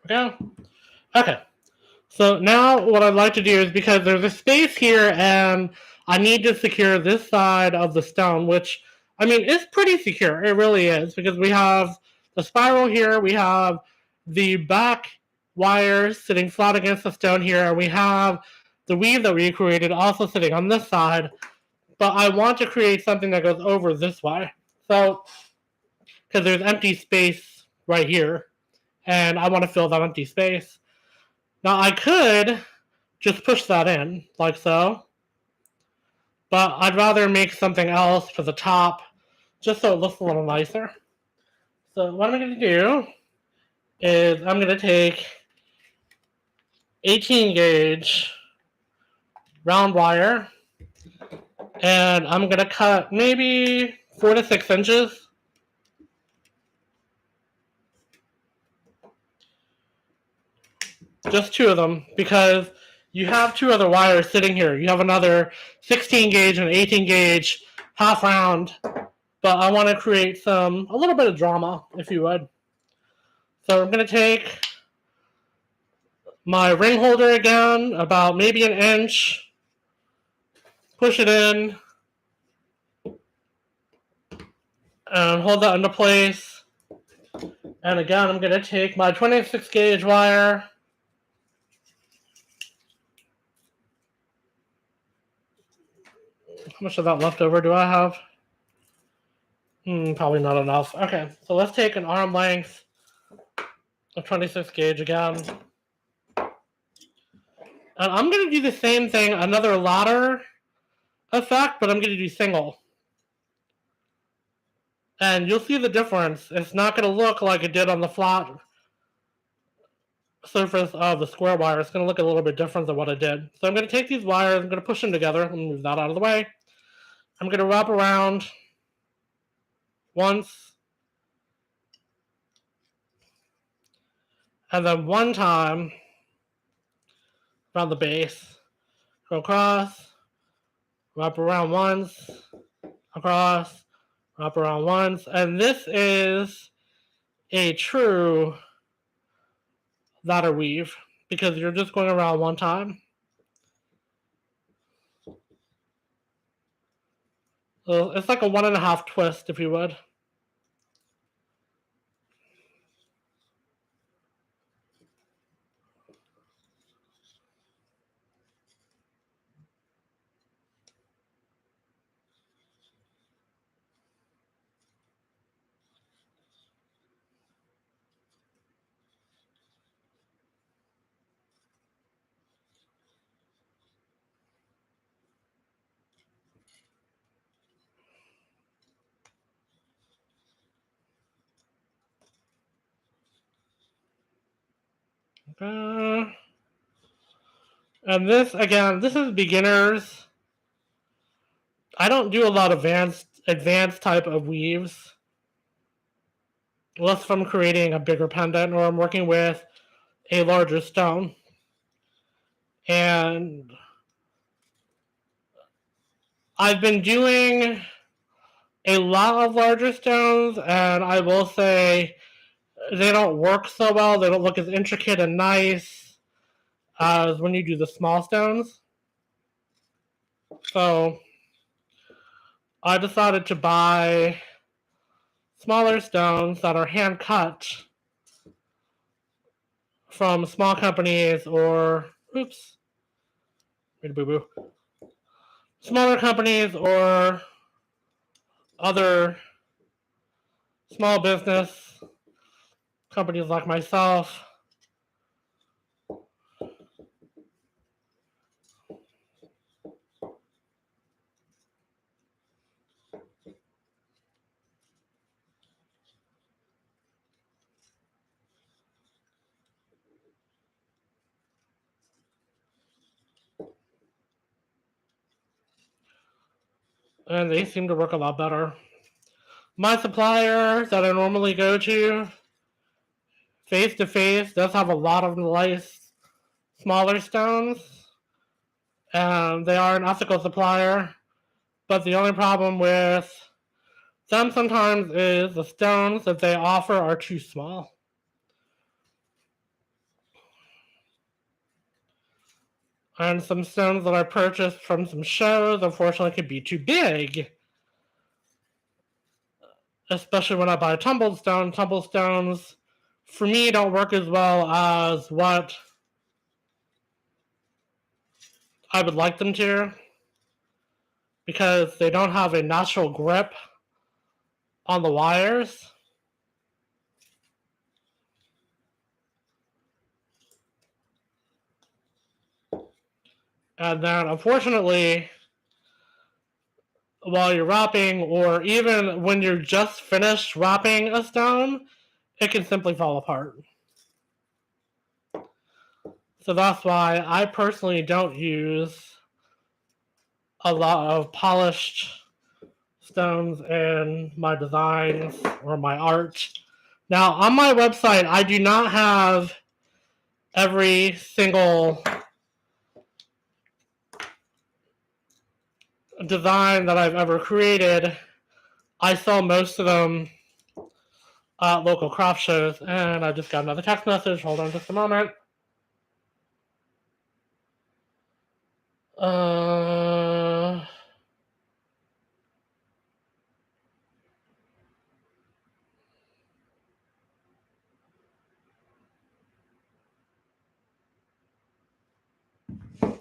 Okay. Okay. So now what I'd like to do is, because there's a space here and I need to secure this side of the stone, which, I mean, it's pretty secure. It really is, because we have the spiral here, we have the back wires sitting flat against the stone here, and we have the weave that we created also sitting on this side. But I want to create something that goes over this way. So, because there's empty space right here, and I want to fill that empty space. Now I could just push that in, like so. But I'd rather make something else for the top, just so it looks a little nicer. So what I'm going to do is I'm going to take 18 gauge round wire, and I'm going to cut maybe 4 to 6 inches. Just 2 of them, because you have 2 other wires sitting here. You have another 16 gauge and 18 gauge half round, but I want to create a little bit of drama, if you would. So I'm going to take my ring holder again, about maybe an inch, push it in, and hold that into place. And again, I'm going to take my 26 gauge wire, how much of that left over do I have? Probably not enough. Okay, so let's take an arm length of 26 gauge again. And I'm going to do the same thing, another ladder effect, but I'm going to do single. And you'll see the difference. It's not going to look like it did on the flat surface of the square wire. It's going to look a little bit different than what it did. So I'm going to take these wires, I'm going to push them together, and move that out of the way. I'm going to wrap around once, and then one time around the base. Go across, wrap around once, across, wrap around once. And this is a true ladder weave, because you're just going around one time. So it's like a 1.5 twist, if you would. And this, again, this is beginners. I don't do a lot of advanced type of weaves, unless if I'm creating a bigger pendant or I'm working with a larger stone. And I've been doing a lot of larger stones, and I will say they don't work so well. They don't look as intricate and nice as when you do the small stones. So I decided to buy smaller stones that are hand cut from small companies, or smaller companies or other small business companies like myself. And they seem to work a lot better. My supplier that I normally go to, face to face, does have a lot of nice smaller stones. And they are an ethical supplier. But the only problem with them sometimes is the stones that they offer are too small. And some stones that I purchased from some shows, unfortunately, could be too big. Especially when I buy tumbled stone. Tumbled stones, for me, don't work as well as what I would like them to, because they don't have a natural grip on the wires. And then, unfortunately, while you're wrapping, or even when you're just finished wrapping a stone, it can simply fall apart. So that's why I personally don't use a lot of polished stones in my designs or my art. Now, on my website, I do not have every single design that I've ever created. I sell most of them at local craft shows, and I just got another text message. Hold on just a moment.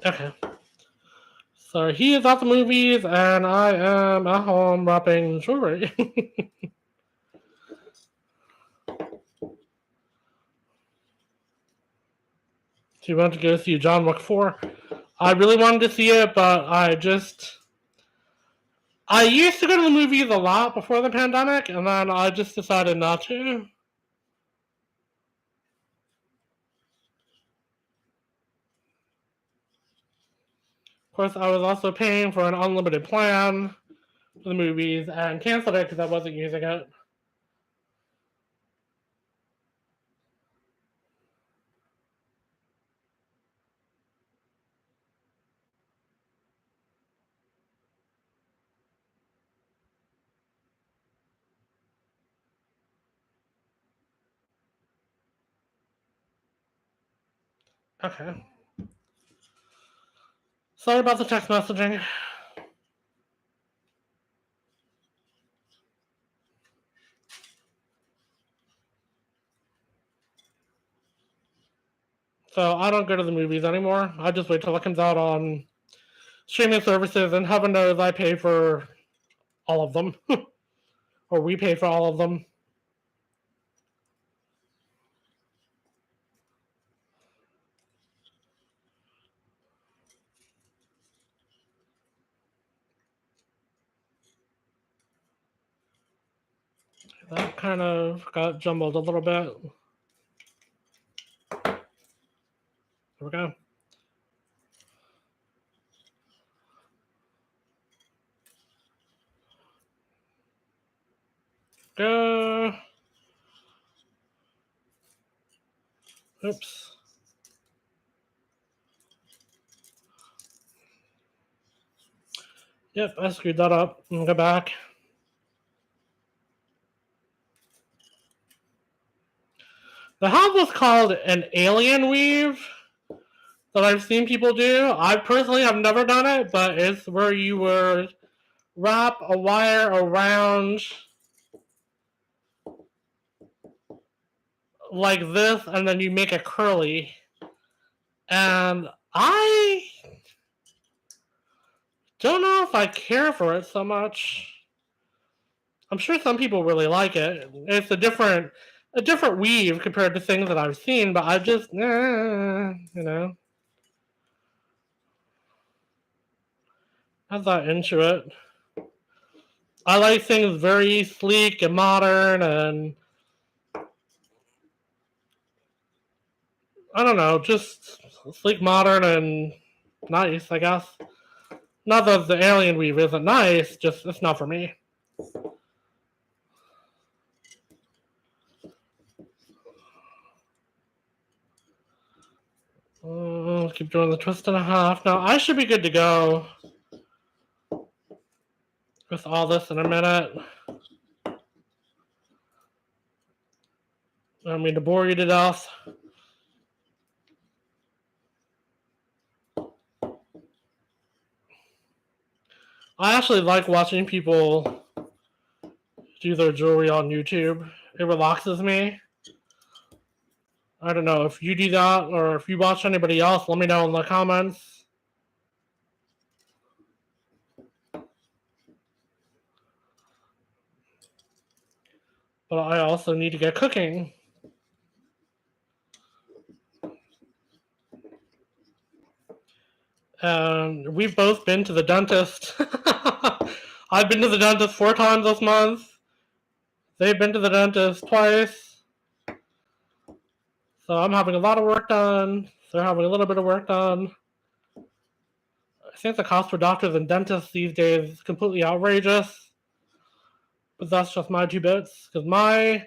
Okay. So he is at the movies, and I am at home wrapping jewelry. So you want to go see John Wick 4? I really wanted to see it, but I used to go to the movies a lot before the pandemic, and then I just decided not to. Of course, I was also paying for an unlimited plan for the movies and canceled it because I wasn't using it. Okay. Sorry about the text messaging. So I don't go to the movies anymore. I just wait till it comes out on streaming services, and heaven knows I pay for all of them. Or we pay for all of them. That kind of got jumbled a little bit. There we go. Go. Oops. Yep, I screwed that up. Go back. They have what's called an alien weave that I've seen people do. I personally have never done it, but it's where you would wrap a wire around like this, and then you make a curly. And I don't know if I care for it so much. I'm sure some people really like it. It's a different weave compared to things that I've seen, but I just, I'm not into it. I like things very sleek and modern, and I don't know, just sleek, modern, and nice, I guess. Not that the alien weave isn't nice, just it's not for me. Keep doing the twist and a half. Now I should be good to go with all this in a minute. I don't mean to bore you to death. I actually like watching people do their jewelry on YouTube. It relaxes me. I don't know if you do that or if you watch anybody else. Let me know in the comments. But I also need to get cooking. And we've both been to the dentist. I've been to the dentist 4 times this month. They've been to the dentist twice. So I'm having a lot of work done. They're having a little bit of work done. I think the cost for doctors and dentists these days is completely outrageous. But that's just my 2 bits. Because my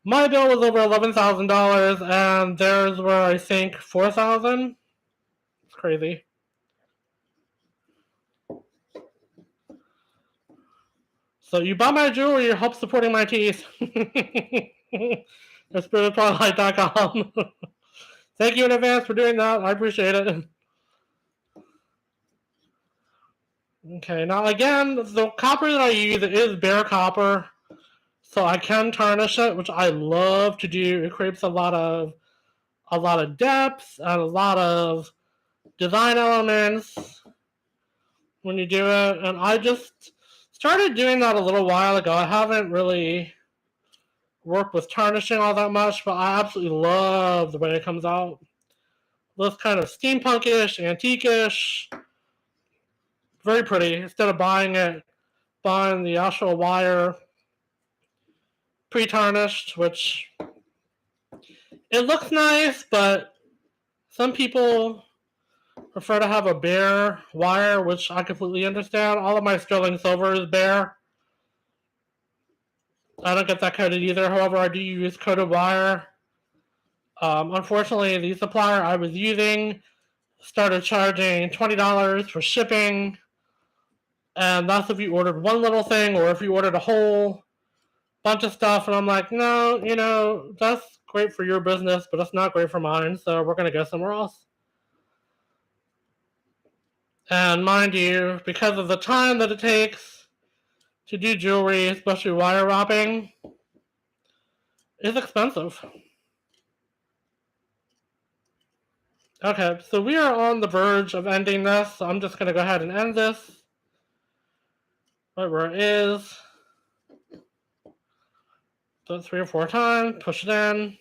bill was over $11,000 and theirs were, I think, $4,000. It's crazy. So you buy my jewelry, you help supporting my teeth. spiritoftwilight.com. Thank you in advance for doing that. I appreciate it. Okay, now again, the copper that I use is bare copper, so I can tarnish it, which I love to do. It creates a lot of depth and a lot of design elements when you do it. And I just started doing that a little while ago. I haven't really worked with tarnishing all that much, but I absolutely love the way it comes out. Looks kind of steampunkish, antique-ish. Very pretty. Instead of buying the actual wire pre-tarnished, which it looks nice, but some people prefer to have a bare wire, which I completely understand. All of my sterling silver is bare. I don't get that coated either. However, I do use coated wire. Unfortunately, the supplier I was using started charging $20 for shipping, and that's if you ordered one little thing or if you ordered a whole bunch of stuff. And I'm like, no, that's great for your business, but it's not great for mine, so we're going to go somewhere else. And mind you, because of the time that it takes to do jewelry, especially wire wrapping, it's expensive. Okay, so we are on the verge of ending this, so I'm just going to go ahead and end this right where it is. Do it 3 or 4 times, push it in,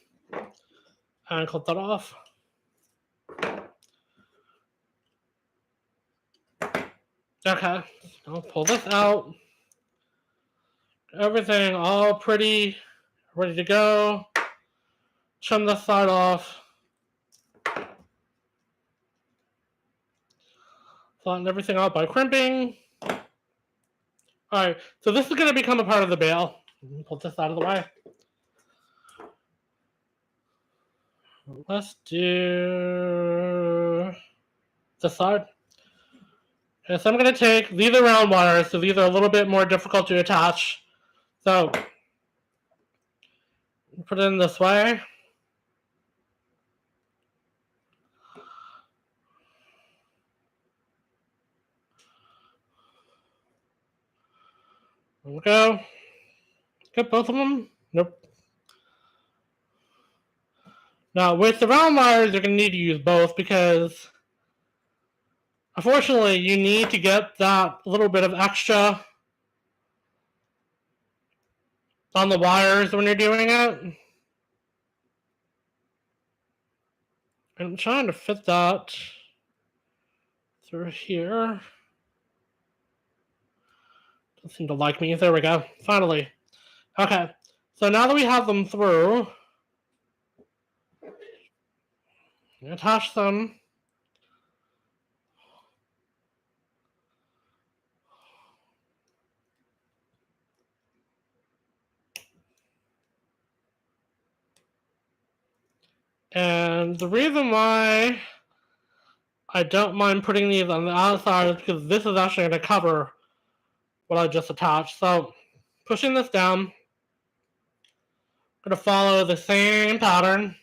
and clip that off. Okay, I'll pull this out. Everything all pretty, ready to go. Trim this side off. Flatten everything out by crimping. Alright, so this is going to become a part of the bail. Pull this out of the way. Let's do this side. Okay, so I'm going to take, these are round wires, so these are a little bit more difficult to attach. So, put it in this way. There we go. Get both of them? Nope. Now, with the round wires, you're going to need to use both because, unfortunately, you need to get that little bit of extra on the wires when you're doing it. I'm trying to fit that through here. Doesn't seem to like me. There we go. Finally. Okay. So now that we have them through, attach them. And the reason why I don't mind putting these on the outside is because this is actually going to cover what I just attached. So pushing this down, I'm going to follow the same pattern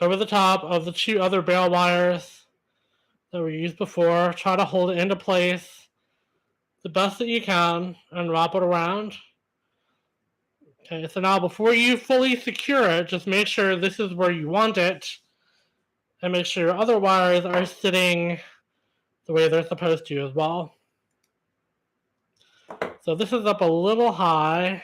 over the top of the 2 other bail wires that we used before. Try to hold it into place the best that you can and wrap it around. Okay, so now before you fully secure it, just make sure this is where you want it and make sure your other wires are sitting the way they're supposed to as well. So this is up a little high.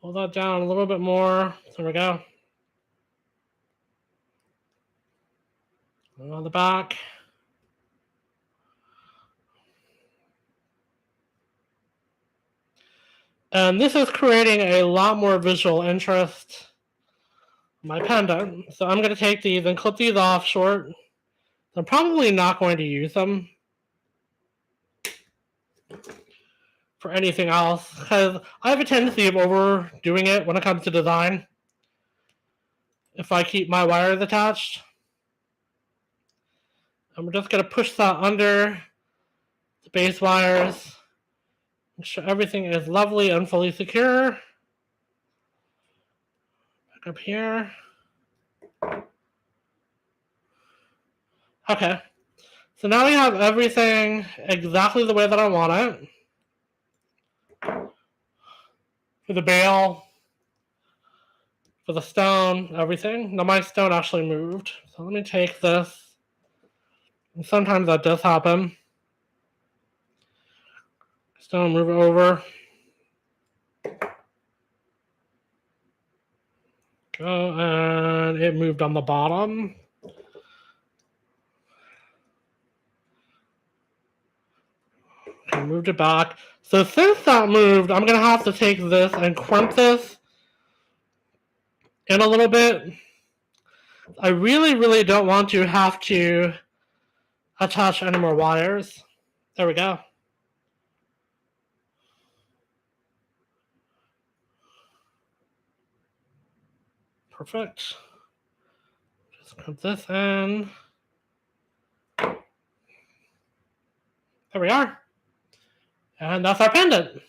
Pull that down a little bit more. There we go. And on the back. And this is creating a lot more visual interest in my pendant. So I'm going to take these and clip these off short. I'm probably not going to use them for anything else because I have a tendency of overdoing it when it comes to design if I keep my wires attached. And we're just going to push that under the base wires. Make sure everything is lovely and fully secure. Back up here. Okay. So now we have everything exactly the way that I want it. For the bail, for the stone, everything. Now my stone actually moved. So let me take this. And sometimes that does happen. Stone, move it over. Go, and it moved on the bottom. Okay, moved it back. So since that moved, I'm going to have to take this and crimp this in a little bit. I really, really don't want to have to attach any more wires. There we go. Perfect. Just crimp this in. There we are. And that's our pendant.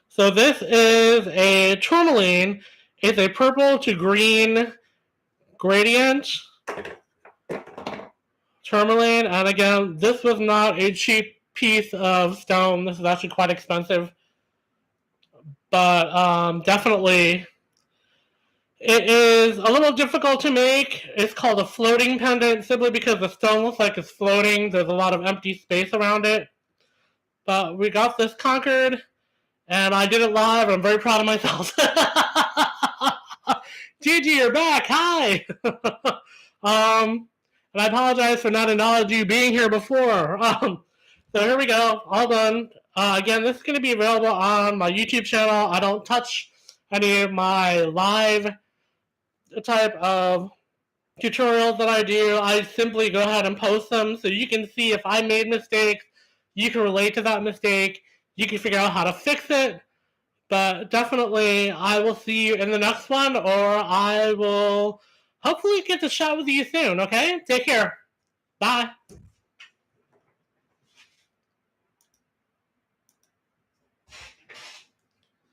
So this is a tourmaline. It's a purple to green gradient tourmaline. And again, this was not a cheap piece of stone. This is actually quite expensive. But definitely, it is a little difficult to make. It's called a floating pendant simply because the stone looks like it's floating. There's a lot of empty space around it. But we got this conquered, and I did it live. I'm very proud of myself. Gigi, you're back. Hi. And I apologize for not acknowledging you being here before. So here we go. All done. Again, this is going to be available on my YouTube channel. I don't touch any of my live type of tutorials that I do. I simply go ahead and post them so you can see if I made mistakes. You can relate to that mistake. You can figure out how to fix it. But definitely, I will see you in the next one, or I will hopefully get to chat with you soon, okay? Take care. Bye.